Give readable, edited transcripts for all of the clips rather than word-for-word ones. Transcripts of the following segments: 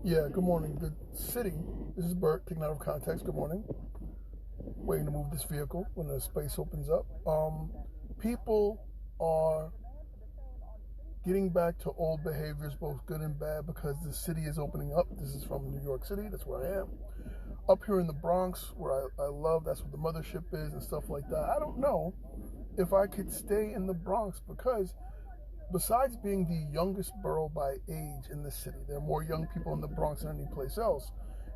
Yeah, good morning. The city, this is Bert, taken out of context. Good morning. Waiting to move this vehicle when the space opens up. People are getting back to old behaviors, both good and bad, because the city is opening up. This is from New York City, that's where I am. Up here in the Bronx, where I love, that's what the mothership is and stuff like that. I don't know if I could stay in the Bronx because besides being the youngest borough by age in the city, there are more young people in the Bronx than any place else.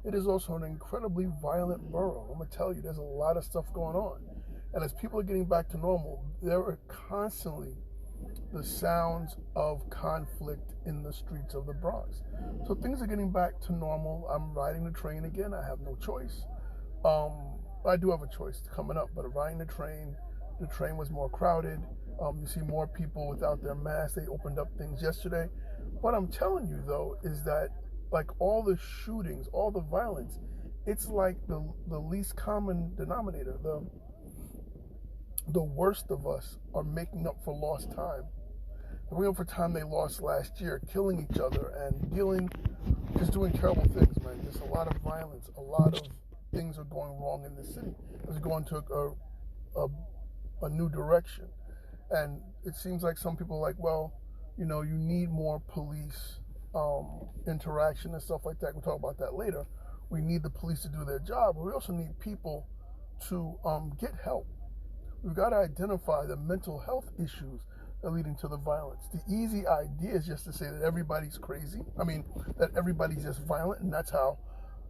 It is also an incredibly violent borough. I'm gonna tell you, there's a lot of stuff going on. And as people are getting back to normal, there are constantly the sounds of conflict in the streets of the Bronx. So things are getting back to normal. I'm riding the train again. I have no choice. I do have a choice coming up, but riding the train was more crowded. You see more people without their masks. They opened up things yesterday. What I'm telling you though is that like all the shootings, all the violence, it's like the least common denominator. The worst of us are making up for lost time. They're making up for time they lost last year, killing each other and just doing terrible things, man. Just a lot of violence, a lot of things are going wrong in the city. It's going to a new direction. And it seems like some people are like, well, you need more police interaction and stuff like that. We'll talk about that later. We need the police to do their job, but we also need people to get help. We've got to identify the mental health issues that are leading to the violence. The easy idea is just to say that everybody's crazy. That everybody's just violent, and that's how,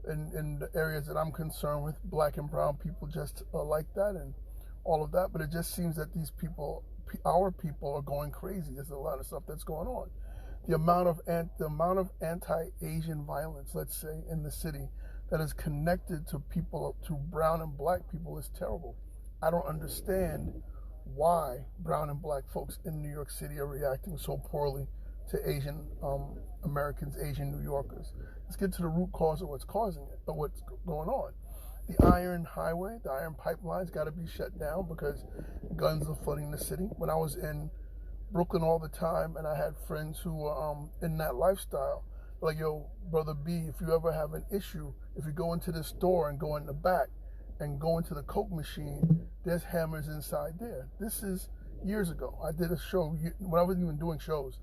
in the areas that I'm concerned with, black and brown people just are like that and all of that. But it just seems that these people, our people, are going crazy. There's a lot of stuff that's going on. The amount of anti-Asian violence, let's say, in the city that is connected to brown and black people is terrible. I don't understand why brown and black folks in New York City are reacting so poorly to Asian Americans, Asian New Yorkers. Let's get to the root cause of what's causing it, or what's going on. The iron highway, the iron pipeline's got to be shut down because guns are flooding the city. When I was in Brooklyn all the time and I had friends who were in that lifestyle, like, yo, brother B, if you ever have an issue, if you go into the store and go in the back and go into the Coke machine, there's hammers inside there. This is years ago. I did a show, when I wasn't even doing shows,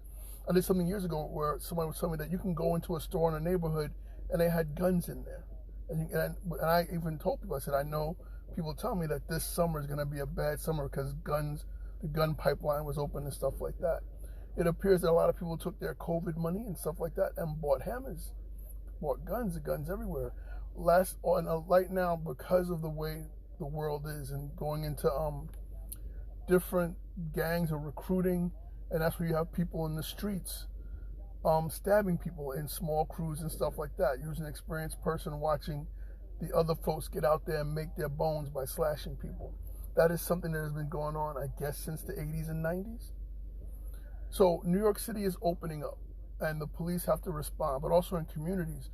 I did something years ago where someone was telling me that you can go into a store in a neighborhood and they had guns in there. And I even told people, I said, I know people tell me that this summer is going to be a bad summer because the gun pipeline was open and stuff like that. It appears that a lot of people took their COVID money and stuff like that and bought hammers, bought guns, everywhere. Right now, because of the way the world is and going into different gangs or recruiting, and that's where you have people in the streets stabbing people in small crews and stuff like that. You're an experienced person watching the other folks get out there and make their bones by slashing people. That is something that has been going on, I guess, since the 80s and 90s. So New York City is opening up, and the police have to respond, but also in communities.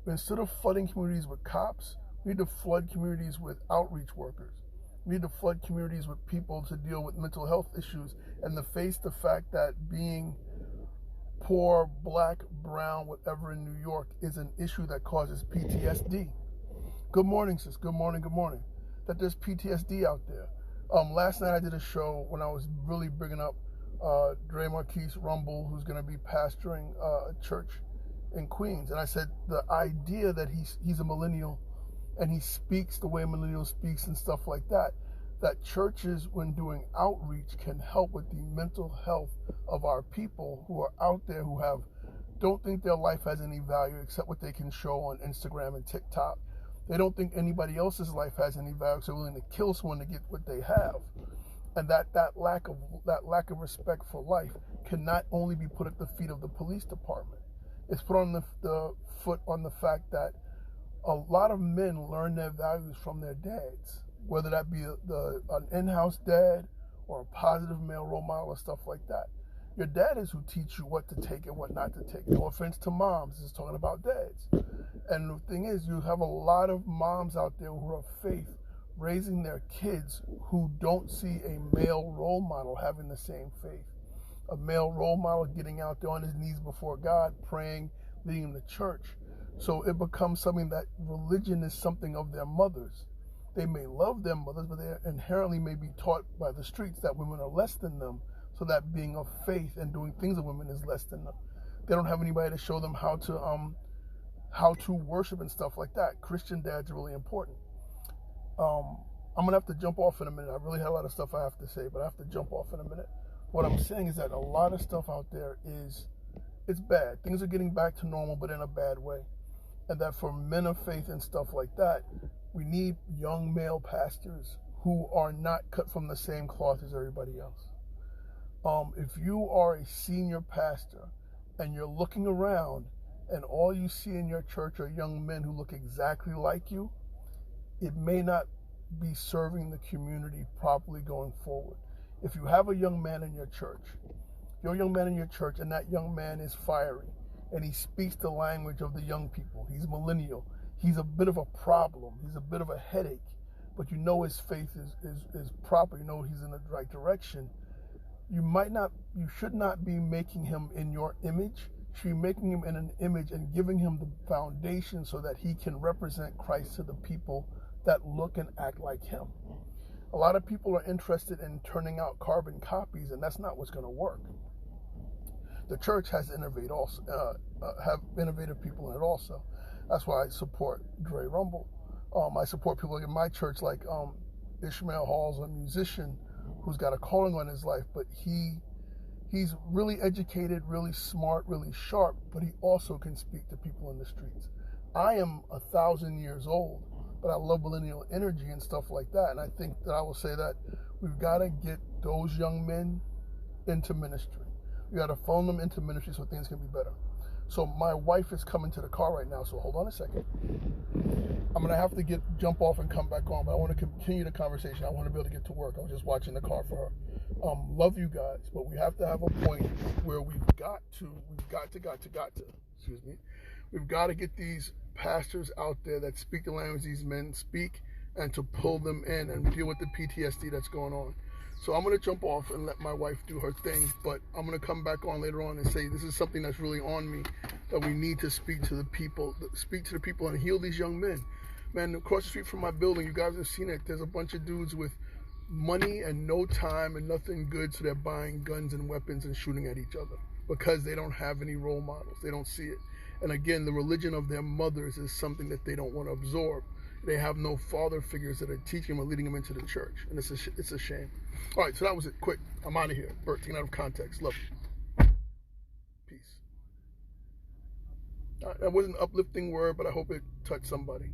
Instead of flooding communities with cops, we need to flood communities with outreach workers. We need to flood communities with people to deal with mental health issues and to face the fact that being poor, black, brown, whatever in New York is an issue that causes PTSD. Good morning, sis. Good morning, good morning. That there's PTSD out there. Last night I did a show when I was really bringing up Dre Marquise Rumble, who's going to be pastoring a church in Queens. And I said the idea that he's a millennial and he speaks the way a millennial speaks and stuff like that, that churches, when doing outreach, can help with the mental health of our people who are out there who don't think their life has any value except what they can show on Instagram and TikTok. They don't think anybody else's life has any value, so they're willing to kill someone to get what they have. And that lack of respect for life can not only be put at the feet of the police department. It's put on the foot on the fact that a lot of men learn their values from their dads, whether that be an in-house dad or a positive male role model or stuff like that. Your dad is who teach you what to take and what not to take. No offense to moms, this is talking about dads. And the thing is, you have a lot of moms out there who are of faith raising their kids who don't see a male role model having the same faith. A male role model getting out there on his knees before God, praying, leading them to church. So it becomes something that religion is something of their mothers. They may love their mothers, but they inherently may be taught by the streets that women are less than them. So that being of faith and doing things of women is less than them. They don't have anybody to show them how to worship and stuff like that. Christian dads are really important. I'm gonna have to jump off in a minute. I really had a lot of stuff I have to say, but I have to jump off in a minute. What I'm saying is that a lot of stuff out there it's bad. Things are getting back to normal, but in a bad way. And that for men of faith and stuff like that, we need young male pastors who are not cut from the same cloth as everybody else. If you are a senior pastor and you're looking around and all you see in your church are young men who look exactly like you, it may not be serving the community properly going forward. If you have a young man in your church, and that young man is fiery, and he speaks the language of the young people, he's millennial, he's a bit of a problem, he's a bit of a headache, but you know his faith is proper, you know he's in the right direction, you should not be making him in your image. You should be making him in an image and giving him the foundation so that he can represent Christ to the people that look and act like him. A lot of people are interested in turning out carbon copies, and that's not what's going to work. The church has to innovate also, have innovative people in it also. That's why I support Dre Rumble. I support people in my church like Ishmael Hall's a musician who's got a calling on his life, but he's really educated, really smart, really sharp, but he also can speak to people in the streets. I am 1,000 years old, but I love millennial energy and stuff like that. And I think that I will say that we've got to get those young men into ministry. We got to phone them into ministry so things can be better. So my wife is coming to the car right now, so hold on a second. I'm going to have to jump off and come back on, but I want to continue the conversation. I want to be able to get to work. I was just watching the car for her. Love you guys, but we have to have a point where we've got to, we've got to get these pastors out there that speak the language these men speak and to pull them in and deal with the PTSD that's going on. So I'm going to jump off and let my wife do her thing, but I'm going to come back on later on and say this is something that's really on me, that we need to speak to the people and heal these young men. Man, across the street from my building, you guys have seen it, there's a bunch of dudes with money and no time and nothing good, so they're buying guns and weapons and shooting at each other because they don't have any role models. They don't see it. And again, the religion of their mothers is something that they don't want to absorb. They have no father figures that are teaching them or leading them into the church. And it's a shame. All right, so that was it. Quick. I'm out of here. Bert, taken out of context. Love you. Peace. That was an uplifting word, but I hope it touched somebody.